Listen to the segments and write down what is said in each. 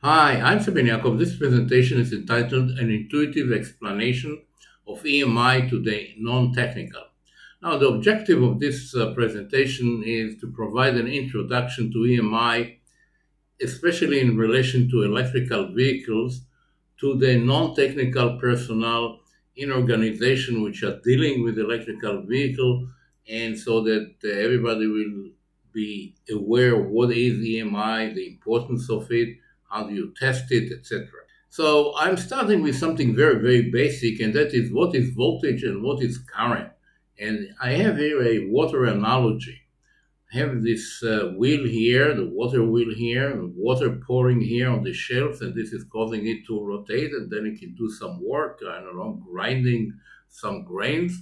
Hi, I'm Ben-Yaakov. This presentation is entitled An Intuitive Explanation of EMI to the Non-Technical. Now, the objective of this presentation is to provide an introduction to EMI, especially in relation to electrical vehicles, to the non-technical personnel in organization which are dealing with electrical vehicle, and so that everybody will be aware of what is EMI, the importance of it, how do you test it, etc. So I'm starting with something very, very basic, and that is what is voltage and what is current. And I have here a water analogy. Have this wheel here, the water wheel here, the water pouring here on the shelf, and this is causing it to rotate, and then it can do some work, I don't know, grinding some grains.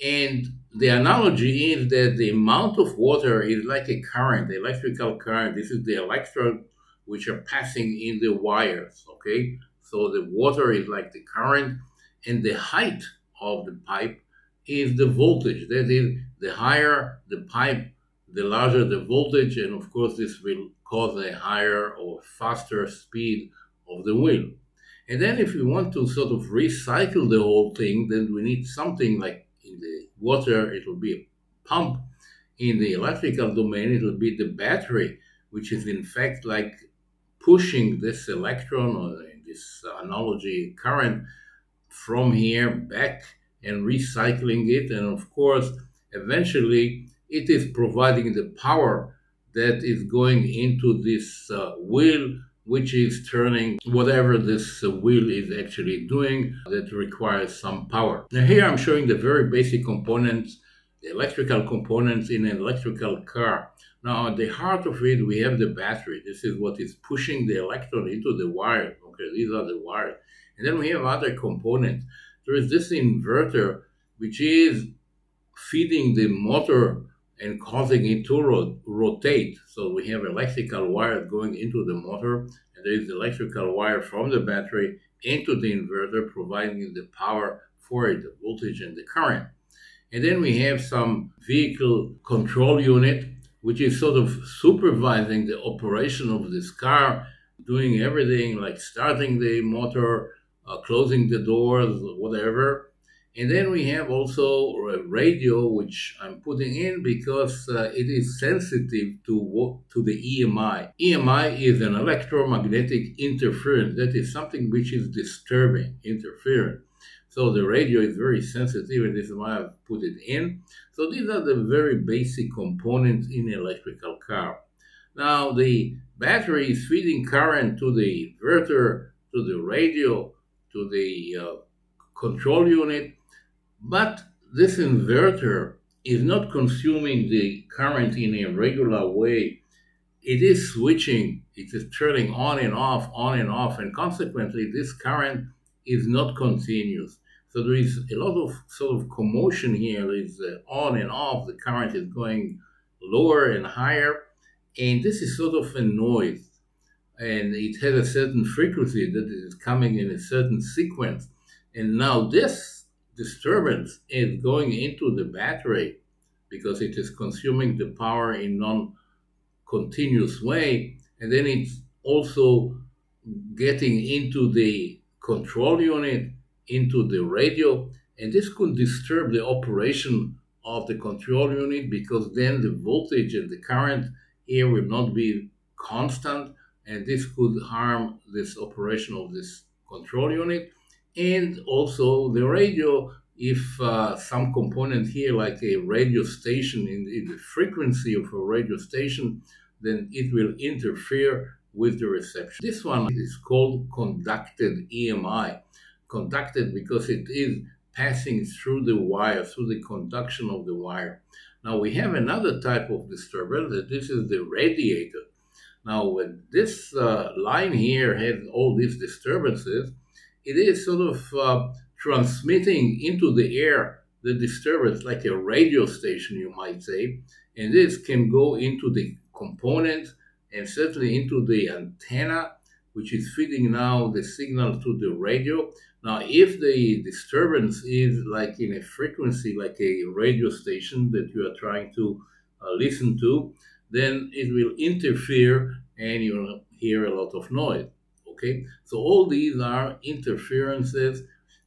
And the analogy is that the amount of water is like a current, electrical current. This is the electrode which are passing in the wires, okay? So the water is like the current, and the height of the pipe is the voltage. That is, the higher the pipe, the larger the voltage, and of course, this will cause a higher or faster speed of the wheel. And then, if we want to sort of recycle the whole thing, then we need something like in the water, it will be a pump. In the electrical domain, it will be the battery, which is in fact like pushing this electron, or in this analogy, current, from here back and recycling it. And of course, eventually, it is providing the power that is going into this wheel, which is turning whatever this wheel is actually doing that requires some power. Now, here I'm showing the very basic components, the electrical components in an electrical car. Now, at the heart of it, we have the battery. This is what is pushing the electron into the wire. Okay, these are the wires. And then we have other components. There is this inverter, which is feeding the motor and causing it to rotate. So we have electrical wires going into the motor, and there is electrical wire from the battery into the inverter, providing the power for it, the voltage and the current. And then we have some vehicle control unit, which is sort of supervising the operation of this car, doing everything like starting the motor, closing the doors, whatever. And then we have also a radio, which I'm putting in because it is sensitive to the EMI. EMI is an electromagnetic interference. That is something which is disturbing, interference. So the radio is very sensitive, and this is why I've put it in. So these are the very basic components in an electrical car. Now the battery is feeding current to the inverter, to the radio, to the control unit, but this inverter is not consuming the current in a regular way. It is switching, it is turning on and off, and consequently, this current is not continuous. So there is a lot of sort of commotion here. There is on and off, the current is going lower and higher, and this is sort of a noise. And it has a certain frequency that is coming in a certain sequence. And now this disturbance is going into the battery because it is consuming the power in non-continuous way, and then it's also getting into the control unit, into the radio, and this could disturb the operation of the control unit because then the voltage and the current here will not be constant, and this could harm this operation of this control unit. And also the radio, if some component here like a radio station in the frequency of a radio station, then it will interfere with the reception. This one is called conducted EMI. Conducted because it is passing through the wire, through the conduction of the wire. Now we have another type of disturbance, that this is the radiator. Now when this line here has all these disturbances, it is sort of transmitting into the air the disturbance like a radio station, you might say, and this can go into the components and certainly into the antenna, which is feeding now the signal to the radio. Now, if the disturbance is like in a frequency like a radio station that you are trying to listen to, then it will interfere and you'll hear a lot of noise. Okay, so all these are interferences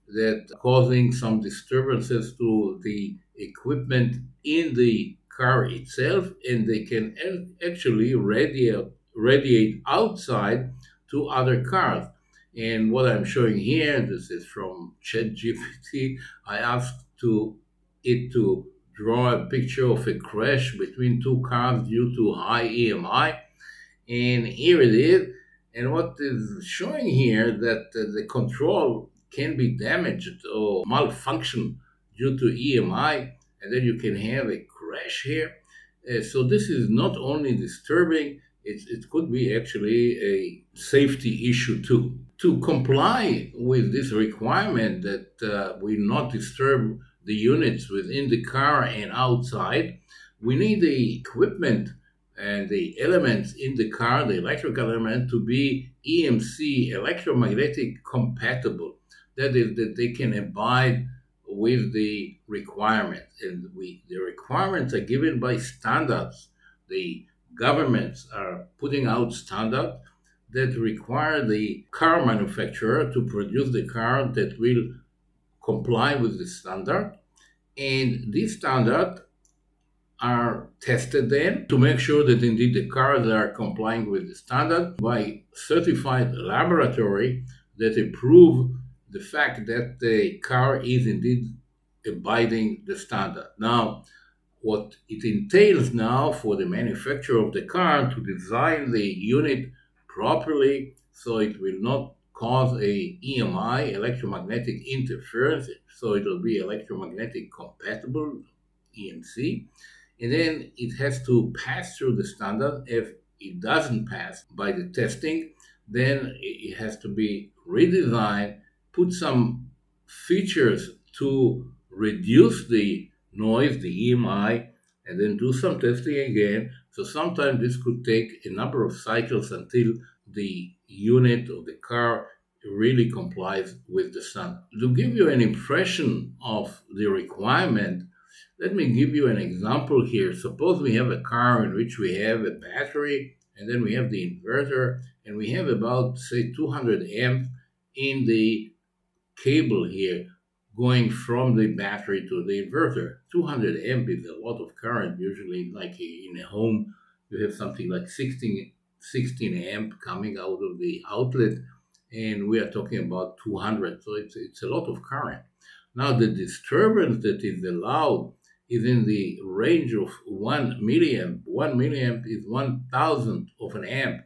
that causing some disturbances to the equipment in the car itself, and they can actually radiate outside to other cars. And what I'm showing here, this is from ChatGPT. I asked it to draw a picture of a crash between two cars due to high EMI, and here it is. And what is showing here that the control can be damaged or malfunction due to EMI, and then you can have a crash here. So this is not only disturbing, it could be actually a safety issue too. To comply with this requirement that we not disturb the units within the car and outside, we need the equipment and the elements in the car, the electrical element, to be EMC, electromagnetic compatible. That is, that they can abide with the requirements. And the requirements are given by standards. The governments are putting out standards that require the car manufacturer to produce the car that will comply with the standard. And these standards are tested then to make sure that indeed the cars are complying with the standard by certified laboratory that approve the fact that the car is indeed abiding the standard. Now, what it entails now for the manufacturer of the car to design the unit properly so it will not cause a EMI, electromagnetic interference, so it will be electromagnetic compatible, EMC, and then it has to pass through the standard. If it doesn't pass by the testing, then it has to be redesigned, put some features to reduce the noise, the EMI, and then do some testing again. So sometimes this could take a number of cycles until the unit or the car really complies with the standard. To give you an impression of the requirement, let me give you an example here. Suppose we have a car in which we have a battery, and then we have the inverter, and we have about, say, 200 amps in the cable here going from the battery to the inverter. 200 amp is a lot of current. Usually, like in a home, you have something like 16 amp coming out of the outlet, and we are talking about 200. So it's a lot of current. Now, the disturbance that is allowed is in the range of 1 milliamp. 1 milliamp is 1,000 of an amp.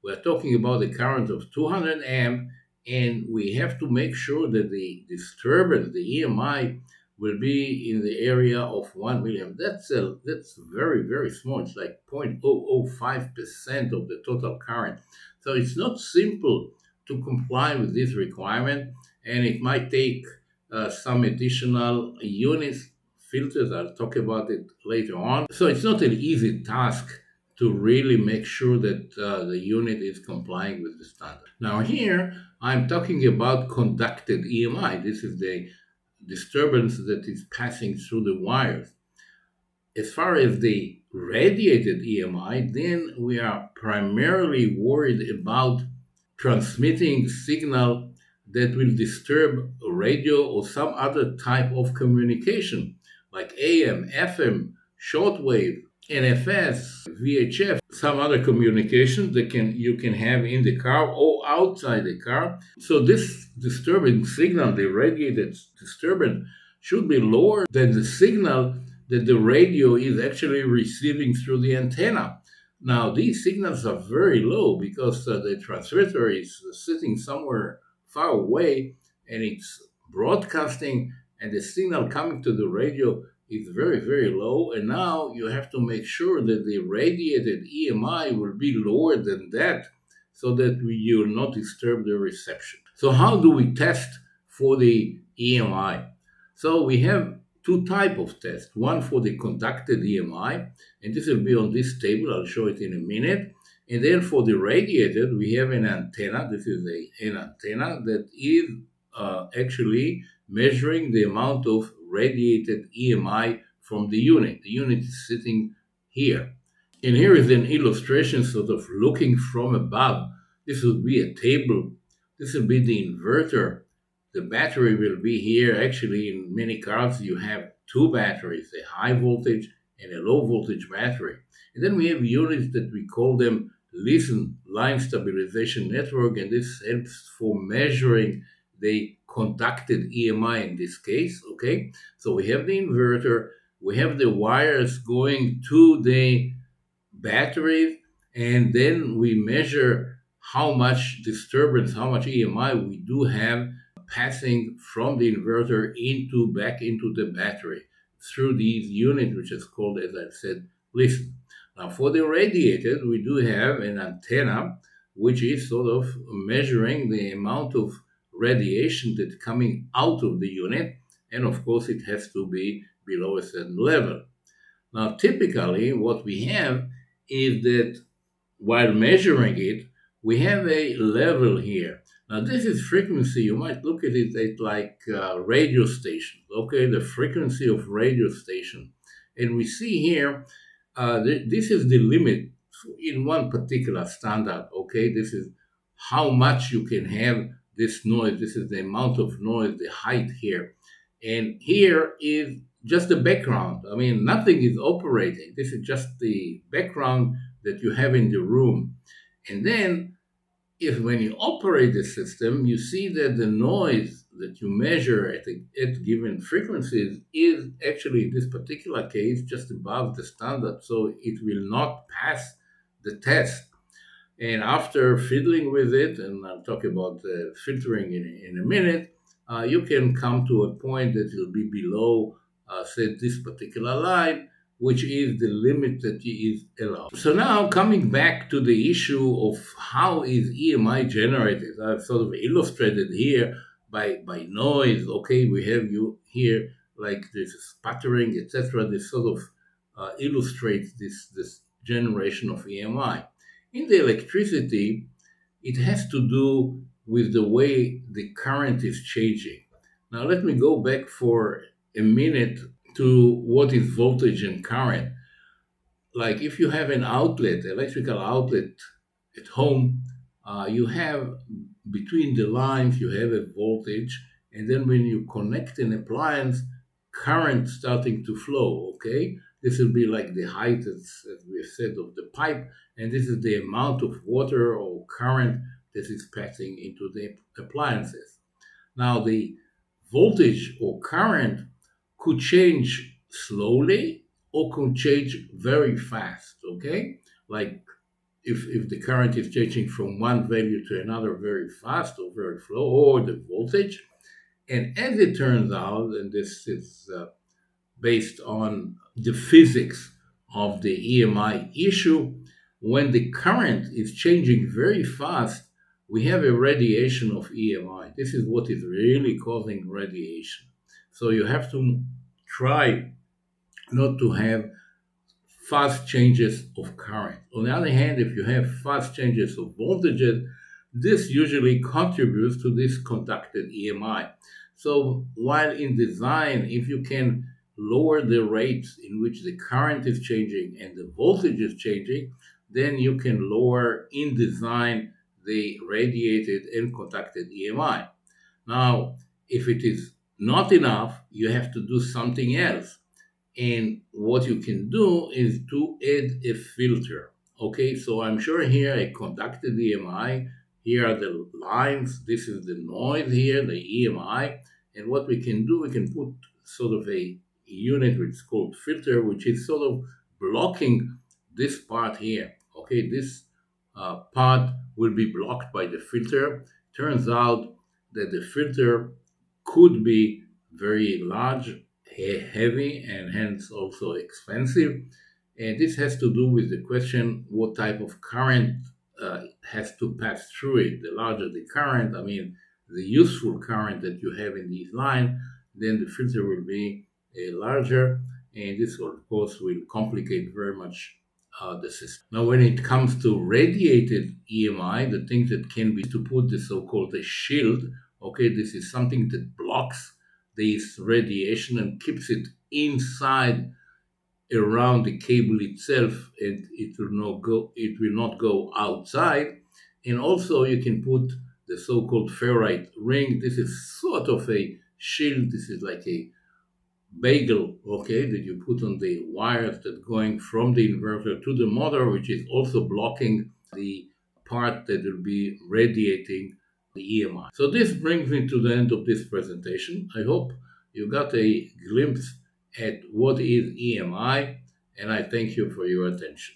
We're talking about a current of 200 amp, and we have to make sure that the disturbance, the EMI, will be in the area of 1 milliamp. That's very, very small. It's like 0.005% of the total current. So it's not simple to comply with this requirement, and it might take some additional units, filters. I'll talk about it later on. So it's not an easy task to really make sure that the unit is complying with the standard. Now here, I'm talking about conducted EMI. This is the disturbance that is passing through the wires. As far as the radiated EMI, then we are primarily worried about transmitting signal that will disturb radio or some other type of communication, like AM, FM, shortwave, NFS, VHF, some other communication that you can have in the car or outside the car. So this disturbing signal, the radiated disturbance, should be lower than the signal that the radio is actually receiving through the antenna. Now, these signals are very low because the transmitter is sitting somewhere far away and it's broadcasting, and the signal coming to the radio is very, very low. And now you have to make sure that the radiated EMI will be lower than that so that you will not disturb the reception. So how do we test for the EMI? So we have two types of tests. One for the conducted EMI, and this will be on this table. I'll show it in a minute. And then for the radiated, we have an antenna. This is an antenna that is actually measuring the amount of radiated EMI from the unit. The unit is sitting here. And here is an illustration, sort of looking from above. This would be a table. This will be the inverter. The battery will be here. Actually, in many cars, you have two batteries, a high voltage and a low voltage battery. And then we have units that we call them listen line stabilization network, and this helps for measuring the conducted EMI in this case. Okay, so we have the inverter, we have the wires going to the batteries, and then we measure how much disturbance, how much EMI we do have passing from the inverter into back into the battery through these units, which is called, as I said, listen. Now, for the radiated, we do have an antenna, which is sort of measuring the amount of radiation that's coming out of the unit, and of course, it has to be below a certain level. Now, typically, what we have is that while measuring it, we have a level here. Now, this is frequency. You might look at it at like radio station, okay, the frequency of radio station. And we see here, this is the limit in one particular standard, okay? This is how much you can have this noise. This is the amount of noise, the height here. And here is just the background. I mean, nothing is operating. This is just the background that you have in the room. And then, if when you operate the system, you see that the noise that you measure at given frequencies is actually, in this particular case, just above the standard. So it will not pass the test. And after fiddling with it, and I'll talk about filtering in a minute, you can come to a point that will be below, say, this particular line, which is the limit that is allowed. So now coming back to the issue of how is EMI generated, I've sort of illustrated here by noise. Okay, we have you here like this sputtering, etc. This sort of illustrates this generation of EMI. In the electricity, it has to do with the way the current is changing. Now, let me go back for a minute to what is voltage and current. Like if you have an outlet, electrical outlet at home, you have between the lines, you have a voltage, and then when you connect an appliance, current starting to flow, okay? This will be like the height, as we have said, of the pipe, and this is the amount of water or current that is passing into the appliances. Now, the voltage or current could change slowly or could change very fast, okay? Like if the current is changing from one value to another very fast or very slow, or the voltage. And as it turns out, and this is based on the physics of the EMI issue, when the current is changing very fast, we have a radiation of EMI. This is what is really causing radiation. So you have to try not to have fast changes of current. On the other hand, if you have fast changes of voltages, this usually contributes to this conducted EMI. So while in design, if you can lower the rates in which the current is changing and the voltage is changing, then you can lower in design the radiated and conducted EMI. Now, if it is not enough, you have to do something else. And what you can do is to add a filter. Okay, so I'm sure here I conducted the EMI. Here are the lines. This is the noise here, the EMI. And what we can do, we can put sort of a unit which is called filter, which is sort of blocking this part here. Okay, this part will be blocked by the filter. Turns out that the filter could be very large, heavy, and hence also expensive. And this has to do with the question what type of current has to pass through it. The larger the current, I mean, the useful current that you have in these lines, then the filter will be larger, and this, of course, will complicate very much the system. Now, when it comes to radiated EMI, the things that can be to put the so-called a shield. Okay, this is something that blocks this radiation and keeps it inside around the cable itself, and it will not go outside. And also you can put the so-called ferrite ring. This is sort of a shield. This is like a bagel, okay, that you put on the wires that going from the inverter to the motor, which is also blocking the part that will be radiating the EMI. So this brings me to the end of this presentation. I hope you got a glimpse at what is EMI, and I thank you for your attention.